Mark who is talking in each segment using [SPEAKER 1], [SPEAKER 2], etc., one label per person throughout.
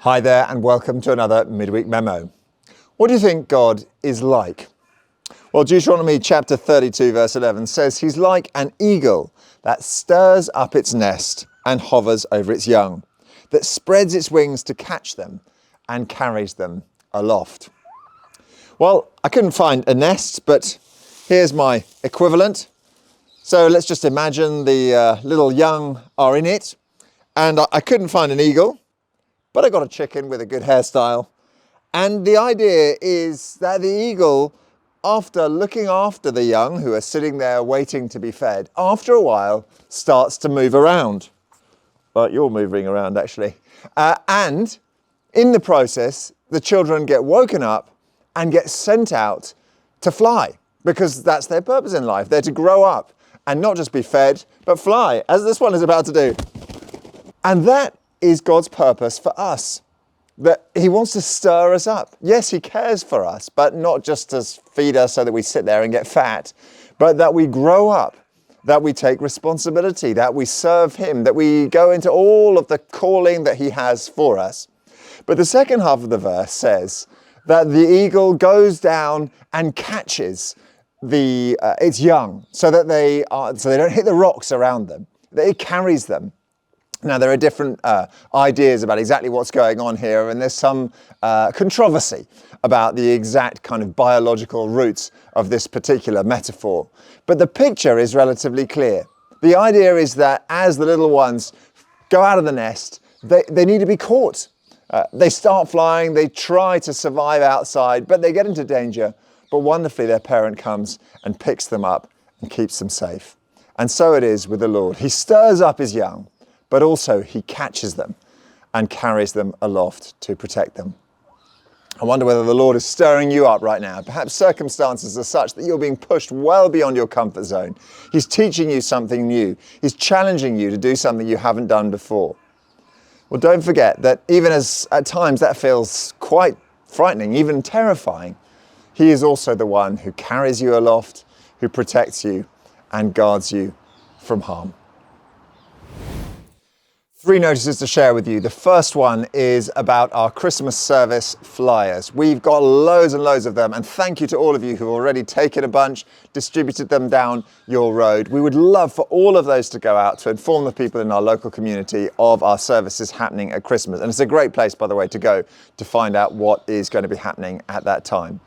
[SPEAKER 1] Hi there and welcome to another Midweek Memo. What do you think God is like? Well, Deuteronomy chapter 32 verse 11 says he's like an eagle that stirs up its nest and hovers over its young, that spreads its wings to catch them and carries them aloft. Well, I couldn't find a nest, but here's my equivalent. So let's just imagine the little young are in it, and I couldn't find an eagle, but I got a chicken with a good hairstyle. And the idea is that the eagle, after looking after the young who are sitting there waiting to be fed, after a while starts to move around. But you're moving around actually. And in the process, the children get woken up and get sent out to fly, because that's their purpose in life. They're to grow up and not just be fed, but fly, as this one is about to do. And that is God's purpose for us, that he wants to stir us up. Yes, he cares for us, but not just to feed us so that we sit there and get fat, but that we grow up, that we take responsibility, that we serve him, that we go into all of the calling that he has for us. But the second half of the verse says that the eagle goes down and catches its young so that they don't hit the rocks around them, that it carries them. Now, there are different ideas about exactly what's going on here, and there's some controversy about the exact kind of biological roots of this particular metaphor. But the picture is relatively clear. The idea is that as the little ones go out of the nest, they need to be caught. They start flying, they try to survive outside, but they get into danger. But wonderfully, their parent comes and picks them up and keeps them safe. And so it is with the Lord. He stirs up his young, but also he catches them and carries them aloft to protect them. I wonder whether the Lord is stirring you up right now. Perhaps circumstances are such that you're being pushed well beyond your comfort zone. He's teaching you something new. He's challenging you to do something you haven't done before. Well, don't forget that even as at times that feels quite frightening, even terrifying, he is also the one who carries you aloft, who protects you and guards you from harm. 3 notices to share with you. The first one is about our Christmas service flyers. We've got loads and loads of them, and thank you to all of you who've already taken a bunch, distributed them down your road. We would love for all of those to go out to inform the people in our local community of our services happening at Christmas. And it's a great place, by the way, to go to find out what is going to be happening at that time.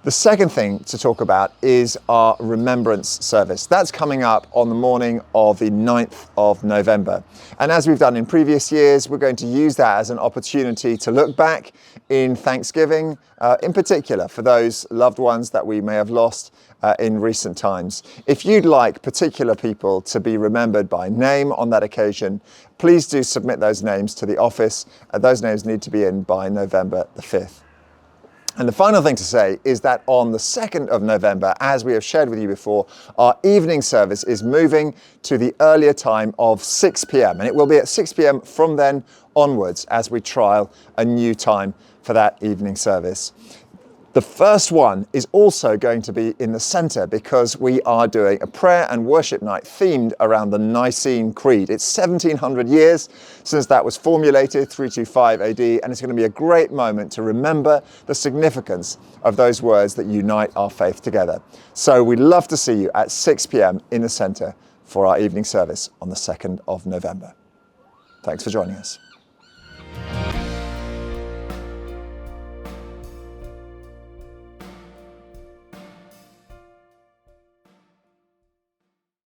[SPEAKER 1] The second thing to talk about is our remembrance service. That's coming up on the morning of the 9th of November. And as we've done in previous years, we're going to use that as an opportunity to look back in Thanksgiving, in particular for those loved ones that we may have lost in recent times. If you'd like particular people to be remembered by name on that occasion, please do submit those names to the office. Those names need to be in by November the 5th. And the final thing to say is that on the 2nd of November, as we have shared with you before, our evening service is moving to the earlier time of 6 p.m. And it will be at 6 p.m. from then onwards as we trial a new time for that evening service. The first one is also going to be in the centre because we are doing a prayer and worship night themed around the Nicene Creed. It's 1700 years since that was formulated, 325 AD, and it's going to be a great moment to remember the significance of those words that unite our faith together. So we'd love to see you at 6 p.m. in the centre for our evening service on the 2nd of November. Thanks for joining us.